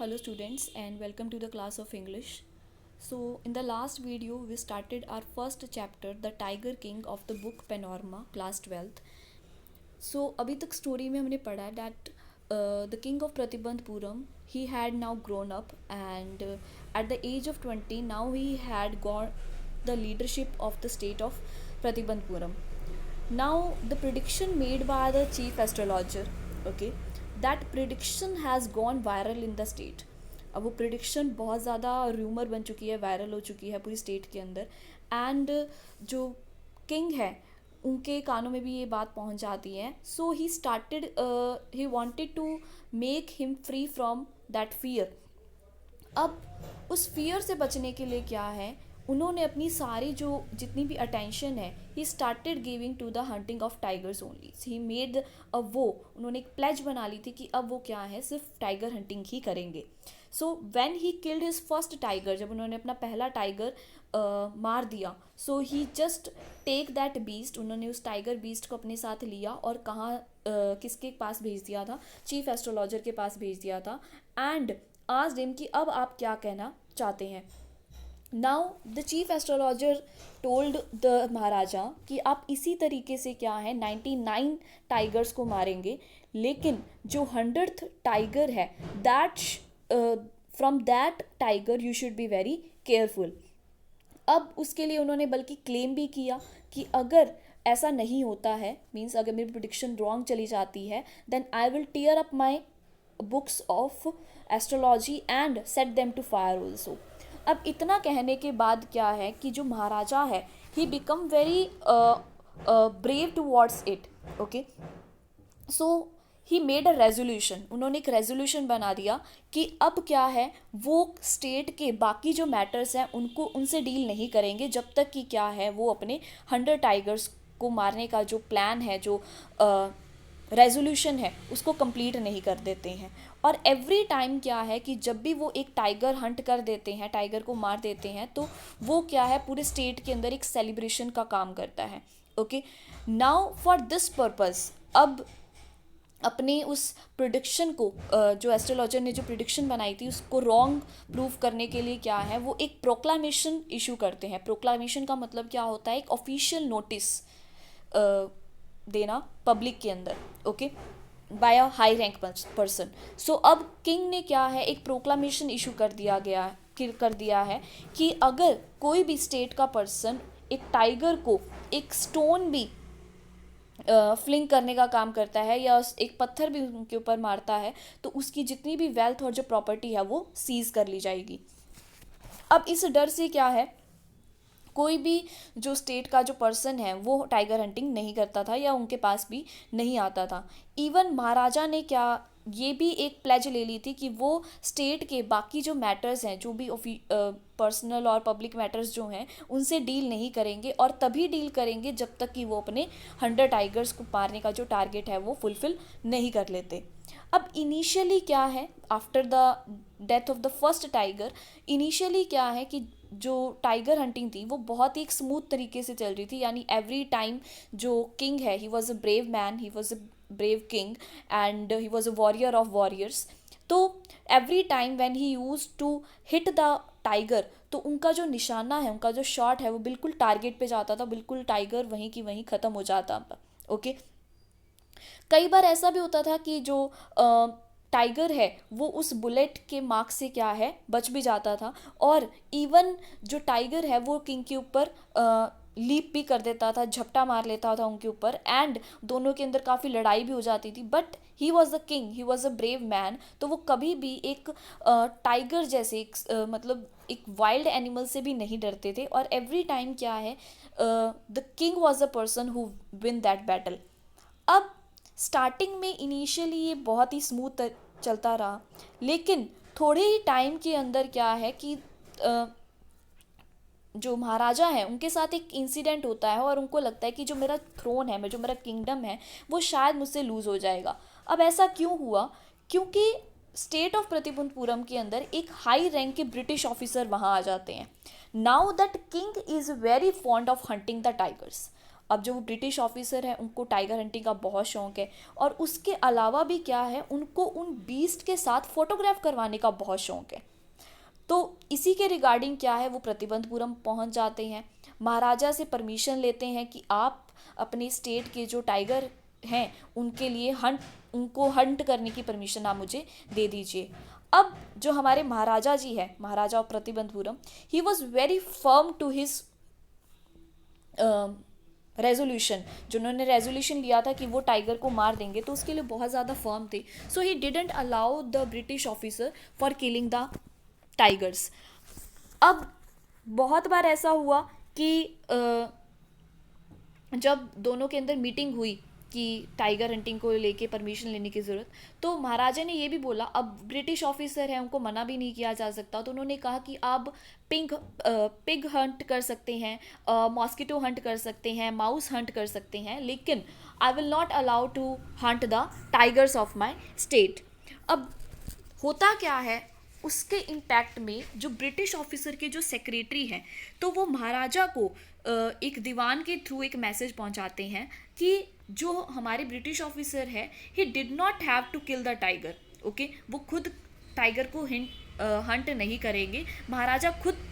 Hello students and welcome to the class of English. So in the last video we started our first chapter, The Tiger King of the book Panorama, class 12th. So अभी तक story में हमने पढ़ा that the king of Pratibandpuram, he had now grown up and at the age of 20 now he had got the leadership of the state of Pratibandpuram. Now the prediction made by the chief astrologer, okay, that prediction has gone viral in the state. अब वो prediction बहुत ज़्यादा rumour बन चुकी है, viral हो चुकी है पूरी स्टेट के अंदर. एंड जो किंग है उनके कानों में भी ये बात पहुंच जाती है. So he started, he wanted to make him free from that fear. अब उस फियर से बचने के लिए क्या है, उन्होंने अपनी सारी जो जितनी भी अटेंशन है, he started giving to the hunting of tigers only. He made उन्होंने एक प्लेज बना ली थी कि अब वो क्या है, सिर्फ टाइगर हंटिंग ही करेंगे. So when he killed his first tiger, जब उन्होंने अपना पहला टाइगर मार दिया, सो ही जस्ट टेक दैट बीस्ट, उन्होंने उस टाइगर बीस्ट को अपने साथ लिया और कहाँ किसके पास भेज दिया था, चीफ एस्ट्रोलॉजर के पास भेज दिया था. एंड आस्क्ड हिम कि अब आप क्या कहना चाहते हैं. Now the chief astrologer told the maharaja कि आप इसी तरीके से क्या है 99 टाइगर्स को मारेंगे, लेकिन जो 100th टाइगर है that from that tiger you should be very careful. अब उसके लिए उन्होंने बल्कि क्लेम भी किया कि अगर ऐसा नहीं होता है, मीन्स अगर मेरी प्रिडिक्शन रॉन्ग चली जाती है, then I will tear up my books of astrology and set them to fire also. अब इतना कहने के बाद क्या है कि जो महाराजा है he become very brave towards it. Okay, so he made a resolution, उन्होंने एक रेजोल्यूशन बना दिया कि अब क्या है, वो स्टेट के बाकी जो मैटर्स हैं उनको उनसे डील नहीं करेंगे जब तक कि क्या है वो अपने 100 टाइगर्स को मारने का जो प्लान है, जो रेजोल्यूशन है, उसको कंप्लीट नहीं कर देते हैं. और एवरी टाइम क्या है कि जब भी वो एक टाइगर हंट कर देते हैं, टाइगर को मार देते हैं, तो वो क्या है पूरे स्टेट के अंदर एक सेलिब्रेशन का काम करता है. Okay, now for this purpose, अब अपने उस प्रिडिक्शन को, जो एस्ट्रोलॉजर ने जो प्रिडिक्शन बनाई थी उसको रॉन्ग प्रूव करने के लिए क्या है, वो एक प्रोक्लामेशन इशू करते हैं. प्रोक्लामेशन का मतलब क्या होता है, एक ऑफिशियल नोटिस देना पब्लिक के अंदर, okay, by a high rank person. So अब किंग ने क्या है, एक प्रोक्लामेशन इशू कर दिया है कि अगर कोई भी स्टेट का पर्सन एक टाइगर को एक स्टोन भी फ्लिंग करने का काम करता है या एक पत्थर भी उनके ऊपर मारता है, तो उसकी जितनी भी वेल्थ और जो प्रॉपर्टी है वो सीज कर ली जाएगी. अब इस डर से क्या है, कोई भी जो स्टेट का जो पर्सन है वो टाइगर हंटिंग नहीं करता था या उनके पास भी नहीं आता था. इवन महाराजा ने क्या ये भी एक प्लेज ले ली थी कि वो स्टेट के बाकी जो मैटर्स हैं, जो भी पर्सनल और पब्लिक मैटर्स जो हैं, उनसे डील नहीं करेंगे, और तभी डील करेंगे जब तक कि वो अपने 100 टाइगर्स को मारने का जो टारगेट है वो फुलफिल नहीं कर लेते. अब इनिशियली क्या है, after the death of the first tiger, initially क्या है कि जो टाइगर हंटिंग थी वो बहुत ही एक स्मूथ तरीके से चल रही थी. यानी एवरी टाइम जो किंग है, he was a brave man, he was a brave king and he was a warrior of warriors. तो every time when he use to hit the tiger, तो उनका जो निशाना है, उनका जो शॉट है वो बिल्कुल टारगेट पे जाता था, बिल्कुल टाइगर वहीं की वहीं ख़त्म हो जाता था. ओके, कई बार ऐसा भी होता था कि जो टाइगर है वो उस बुलेट के मार्क से क्या है बच भी जाता था, और इवन जो टाइगर है वो किंग के ऊपर लीप भी कर देता था, झपटा मार लेता था उनके ऊपर, एंड दोनों के अंदर काफ़ी लड़ाई भी हो जाती थी. But he was the king, he was a brave man, तो वो कभी भी एक टाइगर जैसे मतलब एक वाइल्ड एनिमल से भी नहीं डरते थे. और एवरी टाइम क्या है, the king was a person who win that battle. अब स्टार्टिंग में इनिशियली ये बहुत ही स्मूथ चलता रहा, लेकिन थोड़े ही टाइम के अंदर क्या है कि जो महाराजा हैं उनके साथ एक इंसिडेंट होता है और उनको लगता है कि जो मेरा थ्रोन है, जो मेरा किंगडम है, वो शायद मुझसे लूज़ हो जाएगा. अब ऐसा क्यों हुआ, क्योंकि स्टेट ऑफ प्रतिपुरम के अंदर एक हाई रैंक के ब्रिटिश ऑफिसर वहाँ आ जाते हैं. Now that king is very fond of hunting the tigers. अब जो वो ब्रिटिश ऑफिसर हैं उनको टाइगर हंटिंग का बहुत शौक है, और उसके अलावा भी क्या है, उनको उन बीस्ट के साथ फोटोग्राफ करवाने का बहुत शौक है। तो इसी के रिगार्डिंग क्या है, वो प्रतिबंधपुरम पहुंच जाते हैं, महाराजा से परमिशन लेते हैं कि आप अपने स्टेट के जो टाइगर हैं उनके लिए उनको हंट करने की परमिशन आप मुझे दे दीजिए। अब जो हमारे महाराजा जी है, maharaja of Pratibandhapuram, he was very firm to his resolution. जो उन्होंने रेजोल्यूशन लिया था कि वो टाइगर को मार देंगे, तो उसके लिए बहुत ज़्यादा फर्म थे। So he didn't allow the British officer for killing the tigers. अब बहुत बार ऐसा हुआ कि जब दोनों के अंदर मीटिंग हुई कि टाइगर हंटिंग को लेके परमिशन लेने की ज़रूरत, तो महाराजा ने ये भी बोला, अब ब्रिटिश ऑफिसर हैं उनको मना भी नहीं किया जा सकता, तो उन्होंने कहा कि आप पिग हंट कर सकते हैं, मॉस्किटो हंट कर सकते हैं, माउस हंट कर सकते हैं, लेकिन I will not allow to hunt the tigers of my state. अब होता क्या है, उसके इम्पैक्ट में जो ब्रिटिश ऑफिसर के जो सेक्रेटरी हैं, तो वो महाराजा को एक दीवान के थ्रू एक मैसेज पहुंचाते हैं कि जो हमारे ब्रिटिश ऑफिसर है, he did not have to kill the tiger. Okay, वो खुद टाइगर को हंट नहीं करेंगे, महाराजा खुद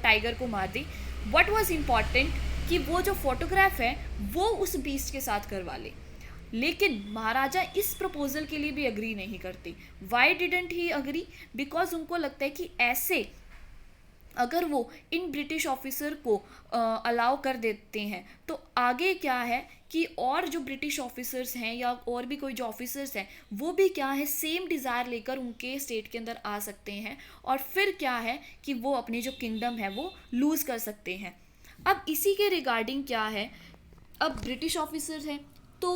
टाइगर को मार दे। व्हाट वाज इम्पॉर्टेंट कि वो जो फोटोग्राफ है वो उस बीस्ट के साथ करवा ले, लेकिन महाराजा इस प्रपोजल के लिए भी अग्री नहीं करते। Why didn't he agree? Because उनको लगता है कि ऐसे अगर वो इन ब्रिटिश ऑफिसर को अलाउ कर देते हैं, तो आगे क्या है कि और जो ब्रिटिश ऑफिसर्स हैं या और भी कोई जो ऑफिसर्स हैं, वो भी क्या है, सेम डिज़ायर लेकर उनके स्टेट के अंदर आ सकते हैं, और फिर क्या है कि वो अपनी जो किंगडम है वो लूज़ कर सकते हैं। अब इसी के रिगार्डिंग क्या है, अब ब्रिटिश ऑफिसर्स हैं तो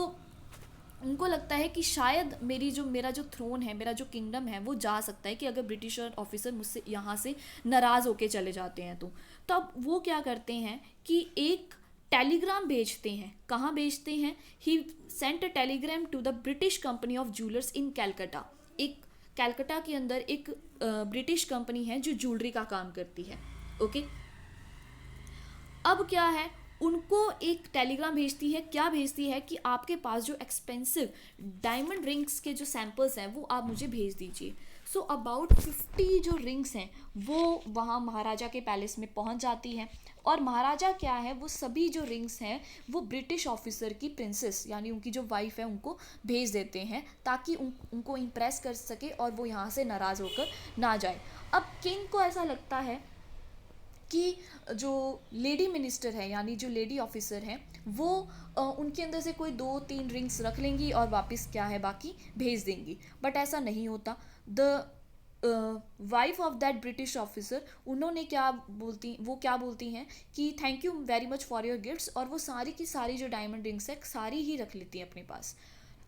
उनको लगता है कि शायद मेरा जो थ्रोन है, मेरा जो किंगडम है वो जा सकता है कि अगर ब्रिटिश ऑफिसर मुझसे यहाँ से नाराज़ होके चले जाते हैं तो अब वो क्या करते हैं कि एक टेलीग्राम भेजते हैं। कहाँ भेजते हैं? He sent a telegram to the British company of jewellers in Calcutta. एक कैलकाटा के अंदर एक ब्रिटिश कंपनी है जो ज्वेलरी का काम करती है। ओके, अब क्या है, उनको एक टेलीग्राम भेजती है। क्या भेजती है कि आपके पास जो एक्सपेंसिव डायमंड रिंग्स के जो सैंपल्स हैं वो आप मुझे भेज दीजिए। सो अबाउट 50 जो रिंग्स हैं वो वहाँ महाराजा के पैलेस में पहुँच जाती हैं, और महाराजा क्या है, वो सभी जो रिंग्स हैं वो ब्रिटिश ऑफिसर की प्रिंसेस यानी उनकी जो वाइफ है उनको भेज देते हैं, ताकि उनको इम्प्रेस कर सके और वो यहाँ से नाराज़ होकर ना जाए। अब किंग को ऐसा लगता है कि जो लेडी मिनिस्टर है यानी जो लेडी ऑफिसर हैं वो उनके अंदर से कोई 2-3 रिंग्स रख लेंगी और वापस क्या है बाकी भेज देंगी, बट ऐसा नहीं होता। The wife of that British officer, उन्होंने क्या बोलती हैं कि thank you very much for your gifts, और वो सारी की सारी जो डायमंड रिंग्स है सारी ही रख लेती हैं अपने पास।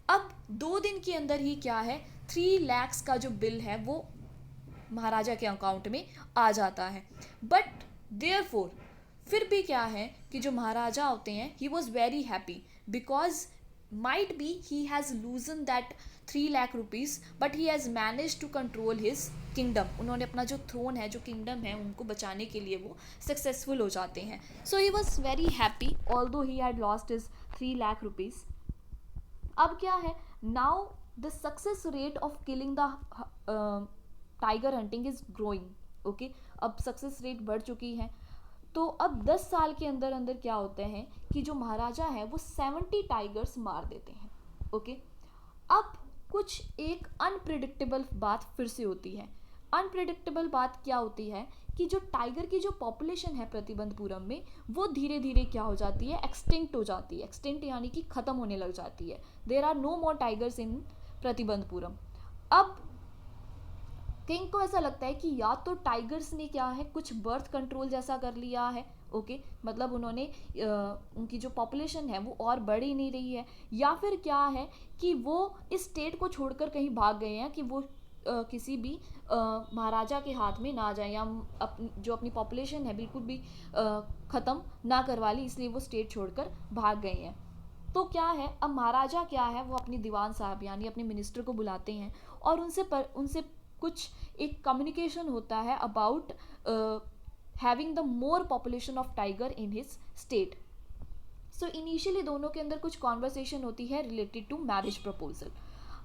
अब 2 दिन के अंदर ही क्या है, 3 lakhs का जो बिल है वो महाराजा के अकाउंट में आ जाता है। बट देयरफॉर फिर भी क्या है कि जो महाराजा होते हैं, he was very happy because might be he has lost that 3 lakh rupees, but he has manage to control his kingdom. उन्होंने अपना जो थ्रोन है, जो किंगडम है, उनको बचाने के लिए वो सक्सेसफुल हो जाते हैं। So he was very happy although he had lost his 3 lakh rupees. अब क्या है, now the success rate of killing the tiger hunting is growing. Okay, अब सक्सेस रेट बढ़ चुकी है। तो अब 10 साल के अंदर अंदर क्या होते हैं कि जो महाराजा है वो 70 टाइगर्स मार देते हैं। ओके, अब कुछ एक अनप्रिडिक्टेबल बात फिर से होती है। अनप्रिडिक्टेबल बात क्या होती है कि जो टाइगर की जो पॉपुलेशन है प्रतिबंधपुरम में, वो धीरे धीरे क्या हो जाती है, एक्सटिंक्ट हो जाती है। एक्सटिंक्ट यानी कि ख़त्म होने लग जाती है। There are no more tigers in Pratibandhapuram. अब किंग को ऐसा लगता है कि या तो टाइगर्स ने क्या है कुछ बर्थ कंट्रोल जैसा कर लिया है। ओके, मतलब उन्होंने उनकी जो पॉपुलेशन है वो और बढ़ ही नहीं रही है, या फिर क्या है कि वो इस स्टेट को छोड़कर कहीं भाग गए हैं कि वो किसी भी महाराजा के हाथ में ना जाए, या जो अपनी पॉपुलेशन है बिल्कुल भी ख़त्म ना करवा ली, इसलिए वो स्टेट छोड़कर भाग गए हैं। तो क्या है, अब महाराजा क्या है, वो अपनी दीवान साहब यानी अपने मिनिस्टर को बुलाते हैं और उनसे कुछ एक कम्युनिकेशन होता है about having the more population of tiger in his state. So initially दोनों के अंदर कुछ कॉन्वर्सेशन होती है रिलेटेड टू मैरिज प्रपोजल।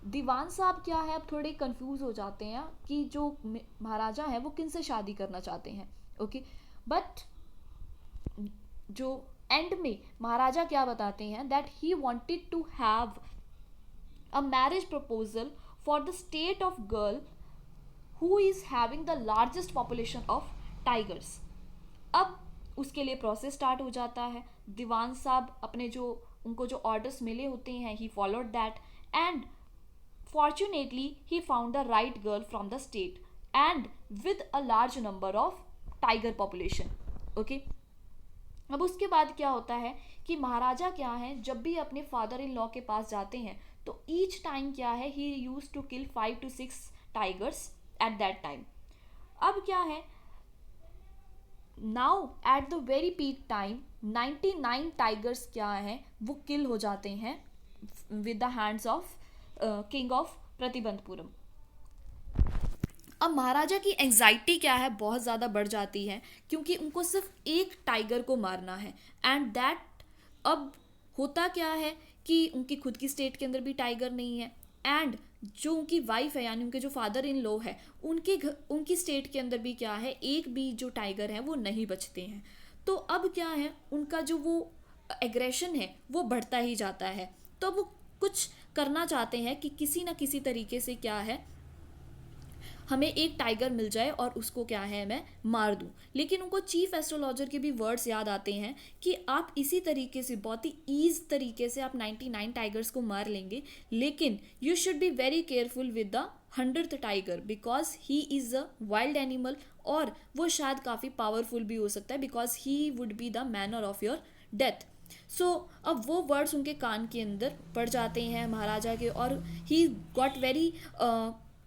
दीवान साहब क्या है, अब थोड़े कंफ्यूज हो जाते हैं कि जो महाराजा है वो किन से शादी करना चाहते हैं। ओके, बट जो एंड में महाराजा क्या बताते हैं, that he wanted to have a marriage proposal for the state of girl who is having the largest population of tigers. अब उसके लिए प्रोसेस स्टार्ट हो जाता है। दीवान साहब अपने जो उनको जो ऑर्डर्स मिले होते हैं, he followed that and fortunately he found the right girl from the state and with a large number of tiger population. okay, अब उसके बाद क्या होता है कि महाराजा क्या है, जब भी अपने फादर इन लॉ के पास जाते हैं तो ईच टाइम क्या है, he use to kill 5 to 6 tigers at that time. अब क्या है, now at the very peak time 99 tigers क्या है वो किल हो जाते हैं with the hands of king of Pratibandhapuram. अब महाराजा की एंजाइटी क्या है, बहुत ज़्यादा बढ़ जाती है क्योंकि उनको सिर्फ एक टाइगर को मारना है एंड दैट। अब होता क्या है कि उनकी खुद की स्टेट के अंदर भी टाइगर नहीं है एंड जो उनकी वाइफ है यानी उनके जो फादर इन लॉ है उनकी स्टेट के अंदर भी क्या है, एक भी जो टाइगर है वो नहीं बचते हैं। तो अब क्या है, उनका जो वो एग्रेशन है वो बढ़ता ही जाता है। तो वो कुछ करना चाहते हैं कि किसी ना किसी तरीके से क्या है, हमें एक टाइगर मिल जाए और उसको क्या है मैं मार दूं। लेकिन उनको चीफ एस्ट्रोलॉजर के भी वर्ड्स याद आते हैं कि आप इसी तरीके से बहुत ही ईज तरीके से आप 99 टाइगर्स को मार लेंगे, लेकिन you should be very careful with the 100th tiger because he is a wild animal और वो शायद काफ़ी पावरफुल भी हो सकता है because he would be the manner of your death. So अब वो वर्ड्स उनके कान के अंदर पड़ जाते हैं महाराजा के और he got very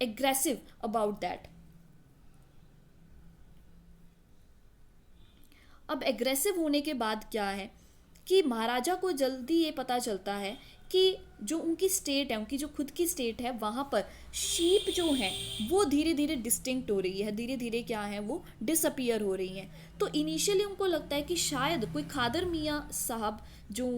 aggressive about that. अब एग्रेसिव होने के बाद क्या है कि महाराजा को जल्दी ये पता चलता है कि जो उनकी स्टेट है, उनकी जो खुद की स्टेट है, वहाँ पर शीप जो हैं वो धीरे धीरे डिस्टिंक्ट हो रही है, धीरे धीरे क्या है वो डिसअपियर हो रही हैं। तो इनिशियली उनको लगता है कि शायद कोई खादर मियाँ साहब जो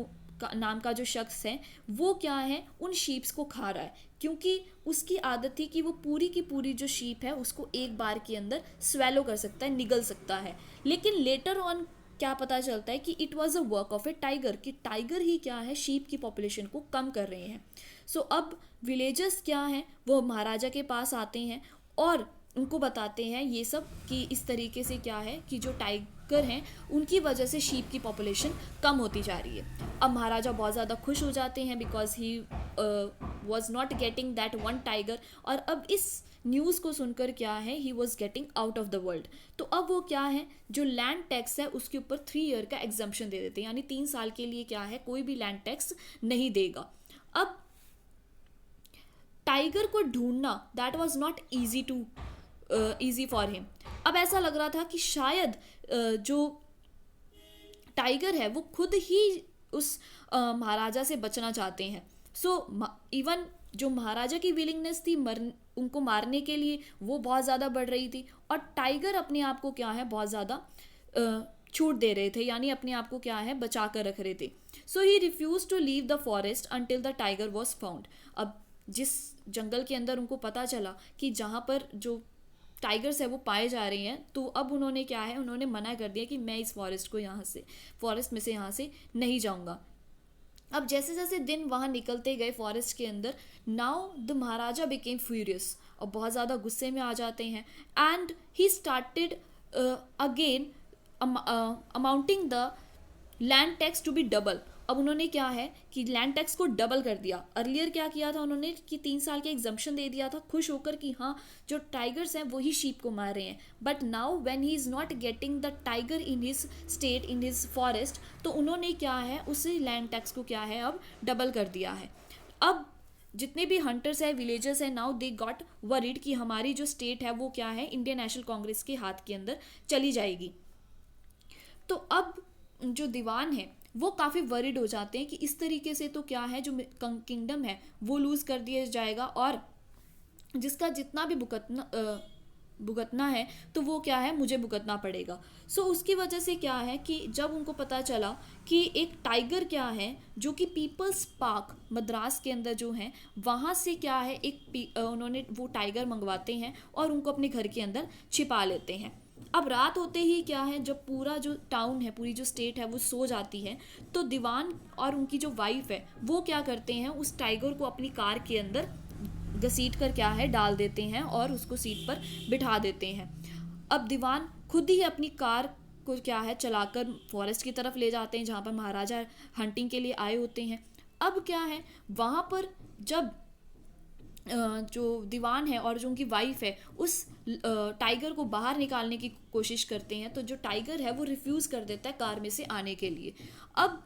नाम का जो शख्स है वो क्या है उन शीप्स को खा रहा है, क्योंकि उसकी आदत थी कि वो पूरी की पूरी जो शीप है उसको एक बार के अंदर स्वेलो कर सकता है, निगल सकता है। लेकिन लेटर ऑन क्या पता चलता है कि it was a work of A tiger, कि टाइगर ही क्या है शीप की पॉपुलेशन को कम कर रहे हैं। सो अब विलेजर्स क्या हैं वो महाराजा के पास आते हैं और उनको बताते हैं ये सब कि इस तरीके से क्या है कि जो टाइगर हैं उनकी वजह से शीप की पॉपुलेशन कम होती जा रही है। अब महाराजा बहुत ज़्यादा खुश हो जाते हैं because he was not getting that one tiger, और अब इस न्यूज़ को सुनकर क्या है he was getting out of the world. तो अब वो क्या है जो लैंड टैक्स है उसके ऊपर 3 ईयर का एग्जम्पशन दे देते हैं, यानी 3 साल के लिए क्या है कोई भी लैंड टैक्स नहीं देगा। अब टाइगर को ढूंढना that was not easy for him. अब ऐसा लग रहा था कि शायद जो टाइगर है वो खुद ही उस महाराजा से बचना चाहते हैं। सो इवन जो महाराजा की विलिंगनेस थी उनको मारने के लिए वो बहुत ज़्यादा बढ़ रही थी, और टाइगर अपने आप को क्या है बहुत ज़्यादा छूट दे रहे थे, यानी अपने आप को क्या है बचा कर रख रहे थे। So he refuse to leave the forest until the tiger was found. अब जिस जंगल के अंदर उनको पता चला कि जहाँ पर जो टाइगर्स है वो पाए जा रहे हैं, तो अब उन्होंने क्या है उन्होंने मना कर दिया कि मैं इस फॉरेस्ट में से यहाँ से नहीं जाऊँगा। अब जैसे जैसे दिन वहाँ निकलते गए फॉरेस्ट के अंदर, now the Maharaja became furious और बहुत ज़्यादा गुस्से में आ जाते हैं and he started again amounting the land tax to be double. अब उन्होंने क्या है कि लैंड टैक्स को डबल कर दिया। अर्लियर क्या किया था उन्होंने कि 3 साल के एग्जम्पशन दे दिया था खुश होकर कि हाँ जो टाइगर्स हैं वही शीप को मार रहे हैं, but now when he is not getting the tiger in his state in his forest, तो उन्होंने क्या है उसी लैंड टैक्स को क्या है अब डबल कर दिया है। अब जितने भी हंटर्स हैं विलेजर्स हैं नाउ दे गॉट वरीड कि हमारी जो स्टेट है वो क्या है इंडियन नेशनल कांग्रेस के हाथ के अंदर चली जाएगी। तो अब जो दीवान है वो काफ़ी वरीड हो जाते हैं कि इस तरीके से तो क्या है जो किंगडम है वो लूज़ कर दिया जाएगा और जिसका जितना भी भुगतना है तो वो क्या है, मुझे भुगतना पड़ेगा। सो उसकी वजह से क्या है कि जब उनको पता चला कि एक टाइगर क्या है जो कि पीपल्स पार्क मद्रास के अंदर जो है वहाँ से क्या है उन्होंने वो टाइगर मंगवाते हैं और उनको अपने घर के अंदर छिपा लेते हैं। अब रात होते ही क्या है, जब पूरा जो टाउन है, पूरी जो स्टेट है वो सो जाती है, तो दीवान और उनकी जो वाइफ है वो क्या करते हैं, उस टाइगर को अपनी कार के अंदर घसीट कर क्या है डाल देते हैं और उसको सीट पर बिठा देते हैं। अब दीवान खुद ही अपनी कार को क्या है चलाकर फॉरेस्ट की तरफ ले जाते हैं जहाँ पर महाराजा हंटिंग के लिए आए होते हैं। अब क्या है, वहाँ पर जब जो दीवान है और जो उनकी वाइफ है उस टाइगर को बाहर निकालने की कोशिश करते हैं, तो जो टाइगर है वो रिफ्यूज़ कर देता है कार में से आने के लिए। अब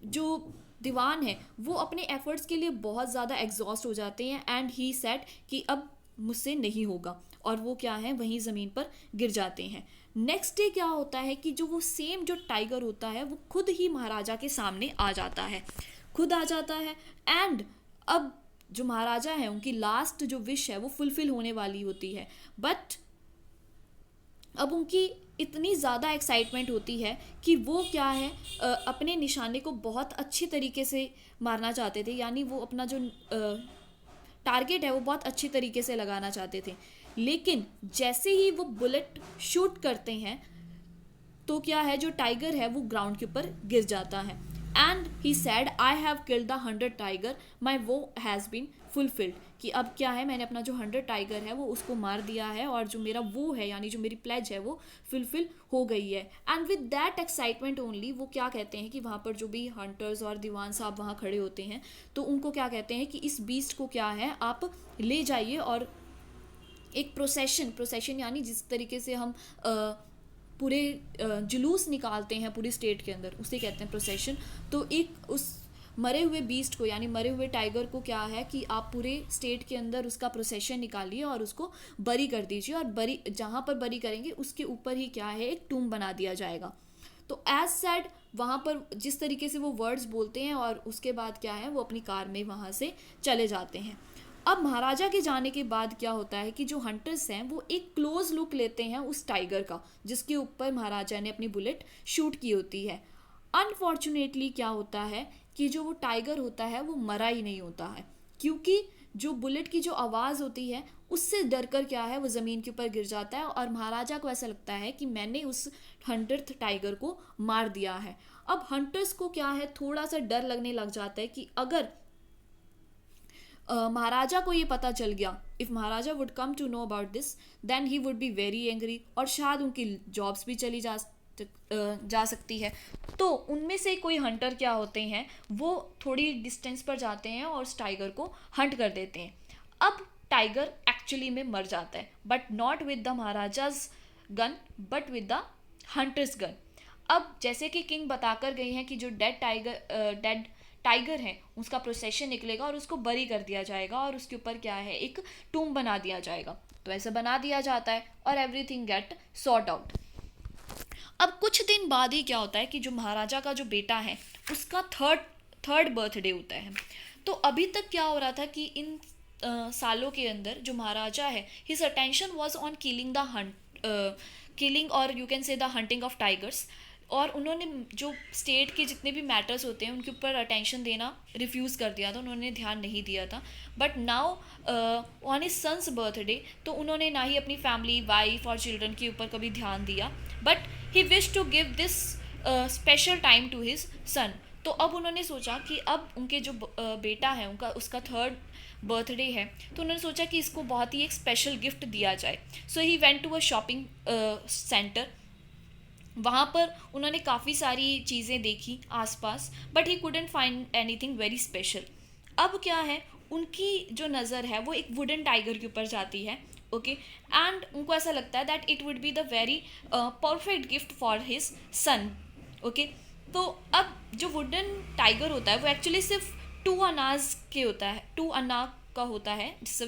जो दीवान है वो अपने एफर्ट्स के लिए बहुत ज़्यादा एग्जॉस्ट हो जाते हैं एंड ही सेड कि अब मुझसे नहीं होगा, और वो क्या है वहीं ज़मीन पर गिर जाते हैं। नेक्स्ट डे क्या होता है कि जो वो सेम जो टाइगर होता है वो खुद ही महाराजा के सामने आ जाता है, खुद आ जाता है। एंड अब जो महाराजा है उनकी लास्ट जो विश है वो फुलफिल होने वाली होती है, बट अब उनकी इतनी ज़्यादा एक्साइटमेंट होती है कि वो क्या है अपने निशाने को बहुत अच्छी तरीके से मारना चाहते थे, यानी वो अपना जो टारगेट है वो बहुत अच्छी तरीके से लगाना चाहते थे। लेकिन जैसे ही वो बुलेट शूट करते हैं तो क्या है, जो टाइगर है वो ग्राउंड के ऊपर गिर जाता है। And he said I have killed the 100 tiger, my vow has been fulfilled, कि अब क्या है मैंने अपना जो 100 टाइगर है वो उसको मार दिया है और जो मेरा वो है यानी जो मेरी प्लेज है वो फुलफिल हो गई है। And with that excitement only वो क्या कहते हैं कि वहाँ पर जो भी हंटर्स और दीवान साहब वहाँ खड़े होते हैं तो उनको क्या कहते हैं कि इस बीस्ट को क्या है आप ले जाइए और एक प्रोसेशन यानी जिस तरीके से हम पूरे जुलूस निकालते हैं पूरी स्टेट के अंदर उसे कहते हैं प्रोसेशन। तो एक उस मरे हुए बीस्ट को यानी मरे हुए टाइगर को क्या है कि आप पूरे स्टेट के अंदर उसका प्रोसेशन निकालिए और उसको बरी कर दीजिए, और बरी जहाँ पर बरी करेंगे उसके ऊपर ही क्या है एक टूम बना दिया जाएगा। तो एज सेड वहाँ पर जिस तरीके से वो वर्ड्स बोलते हैं और उसके बाद क्या है वो अपनी कार में वहाँ से चले जाते हैं। अब महाराजा के जाने के बाद क्या होता है कि जो हंटर्स हैं वो एक क्लोज लुक लेते हैं उस टाइगर का जिसके ऊपर महाराजा ने अपनी बुलेट शूट की होती है। अनफॉर्चुनेटली क्या होता है कि जो वो टाइगर होता है वो मरा ही नहीं होता है, क्योंकि जो बुलेट की जो आवाज़ होती है उससे डर कर क्या है वो ज़मीन के ऊपर गिर जाता है और महाराजा को ऐसा लगता है कि मैंने उस 100th टाइगर को मार दिया है। अब हंटर्स को क्या है थोड़ा सा डर लगने लग जाता है कि अगर महाराजा को ये पता चल गया, if Maharaja would come to know about this then he would be very angry, और शायद उनकी जॉब्स भी चली जा सकती है। तो उनमें से कोई हंटर क्या होते हैं वो थोड़ी डिस्टेंस पर जाते हैं और उस टाइगर को हंट कर देते हैं। अब टाइगर एक्चुअली में मर जाता है, but not with the maharaja's gun but with the hunter's gun. अब जैसे कि किंग बताकर गई हैं कि जो डेड टाइगर है उसका प्रोसेशन निकलेगा और उसको बरी कर दिया जाएगा और उसके ऊपर क्या है एक टूम बना दिया जाएगा। तो ऐसा बना दिया जाता है और एवरीथिंग गेट सॉर्ट आउट। अब कुछ दिन बाद ही क्या होता है कि जो महाराजा का जो बेटा है उसका थर्ड बर्थडे होता है। तो अभी तक क्या हो रहा था कि इन सालों के अंदर जो महाराजा है his attention was on killing और you can say the hunting of tigers, और उन्होंने जो स्टेट के जितने भी मैटर्स होते हैं उनके ऊपर अटेंशन देना रिफ्यूज़ कर दिया था, उन्होंने ध्यान नहीं दिया था। But now on his son's birthday तो उन्होंने ना ही अपनी फैमिली वाइफ और चिल्ड्रन के ऊपर कभी ध्यान दिया, but he wish to give this special time to his son. तो अब उन्होंने सोचा कि अब उनके जो बेटा है उसका थर्ड बर्थडे है तो उन्होंने सोचा कि इसको बहुत ही एक स्पेशल गिफ्ट दिया जाए। So he went to a shopping centre. वहाँ पर उन्होंने काफ़ी सारी चीज़ें देखी आसपास, but he couldn't find anything very special. अब क्या है उनकी जो नज़र है वो एक वुडन टाइगर के ऊपर जाती है, ओके, एंड उनको ऐसा लगता है that it would be the very perfect gift for his son, okay. तो अब जो वुडन टाइगर होता है वो एक्चुअली सिर्फ 2 अनाज के होता है, 2 अना का होता है, it's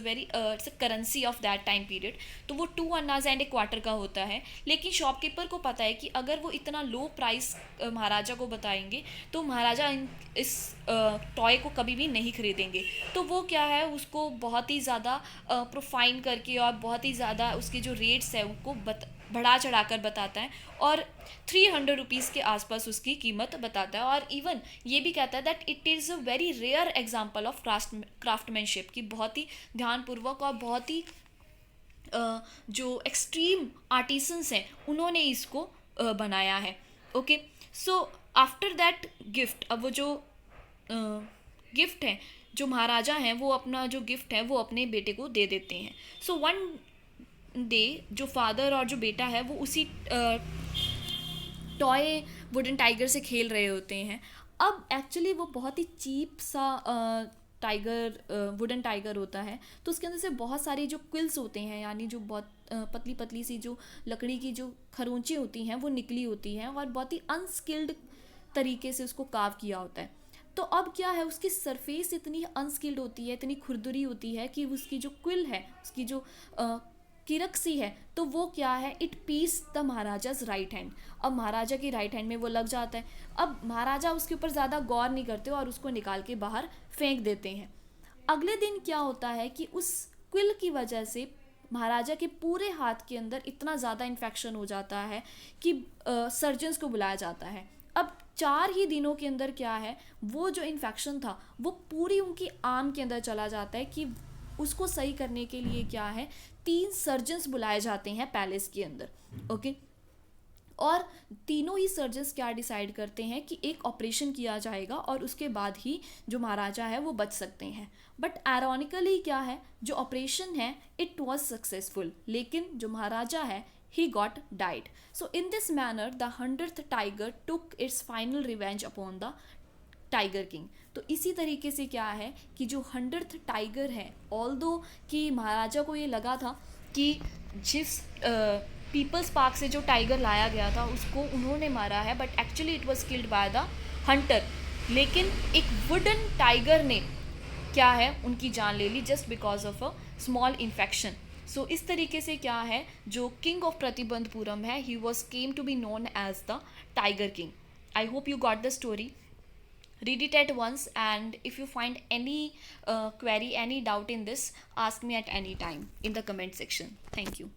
a currency of that time period, तो वो 2 अन्नाज एंड 1 क्वार्टर का होता है। लेकिन शॉपकीपर को पता है कि अगर वो इतना लो प्राइस महाराजा को बताएंगे तो महाराजा इस टॉय को कभी भी नहीं खरीदेंगे। तो वो क्या है, उसको बहुत ही ज़्यादा प्रोफाइन करके और बहुत ही ज़्यादा उसके जो रेट्स है उनको बढ़ा चढ़ा कर बताता है, और 300 रुपीज़ के आसपास उसकी कीमत बताता है। और इवन ये भी कहता है that it is a very rare example of craftsmanship, की बहुत ही ध्यानपूर्वक और बहुत ही जो एक्सट्रीम आर्टिसंस हैं उन्होंने इसको बनाया है। Okay, so after that gift, अब वो जो गिफ्ट है, जो महाराजा हैं वो अपना जो गिफ्ट है वो अपने बेटे को दे देते हैं। सो वन डे जो फादर और जो बेटा है वो उसी टॉय वुडन टाइगर से खेल रहे होते हैं। अब एक्चुअली वो बहुत ही चीप सा टाइगर वुडन टाइगर होता है, तो उसके अंदर से बहुत सारी जो क्विल्स होते हैं, यानी जो बहुत पतली पतली सी जो लकड़ी की जो खरोंची होती हैं वो निकली होती हैं, और बहुत ही अनस्किल्ड तरीके से उसको कार्व किया होता है। तो अब क्या है, उसकी सरफेस इतनी अनस्किल्ड होती है, इतनी खुरदुरी होती है कि उसकी जो क्विल है, उसकी जो किरक सी है, तो वो क्या है, it pierce the maharaja's right hand. अब महाराजा की राइट हैंड में वो लग जाता है। अब महाराजा उसके ऊपर ज़्यादा गौर नहीं करते और उसको निकाल के बाहर फेंक देते हैं। अगले दिन क्या होता है कि उस क्विल की वजह से महाराजा के पूरे हाथ के अंदर इतना ज़्यादा इन्फेक्शन हो जाता है कि सर्जन्स को बुलाया जाता है। अब 4 ही दिनों के अंदर क्या है, वो जो इन्फेक्शन था वो पूरी उनकी आर्म के अंदर चला जाता है, कि उसको सही करने के लिए क्या है, 3 सर्जन्स बुलाए जाते हैं पैलेस के अंदर। ओके, और तीनों ही सर्जन्स क्या डिसाइड करते हैं कि एक ऑपरेशन किया जाएगा और उसके बाद ही जो महाराजा है वो बच सकते हैं। बट आयरॉनिकली क्या है, जो ऑपरेशन है इट वाज सक्सेसफुल, लेकिन जो महाराजा है he got died. So in this manner the 100th tiger took its final revenge upon the tiger king. तो इसी तरीके से क्या है कि जो 100th टाइगर है, ऑल्दो कि महाराजा को ये लगा था कि जिस पीपल्स पार्क से जो टाइगर लाया गया था उसको उन्होंने मारा है, but actually it was killed by the Hunter. लेकिन एक वुडन टाइगर ने क्या है, उनकी जान ले ली just because of a small infection. So इस तरीके से क्या है, जो किंग ऑफ प्रतिबंधपुरम है, he was came to be known as the tiger king. I hope you got the story. Read it at once, and if you find any query, any doubt in this, ask me at any time in the comment section. Thank you.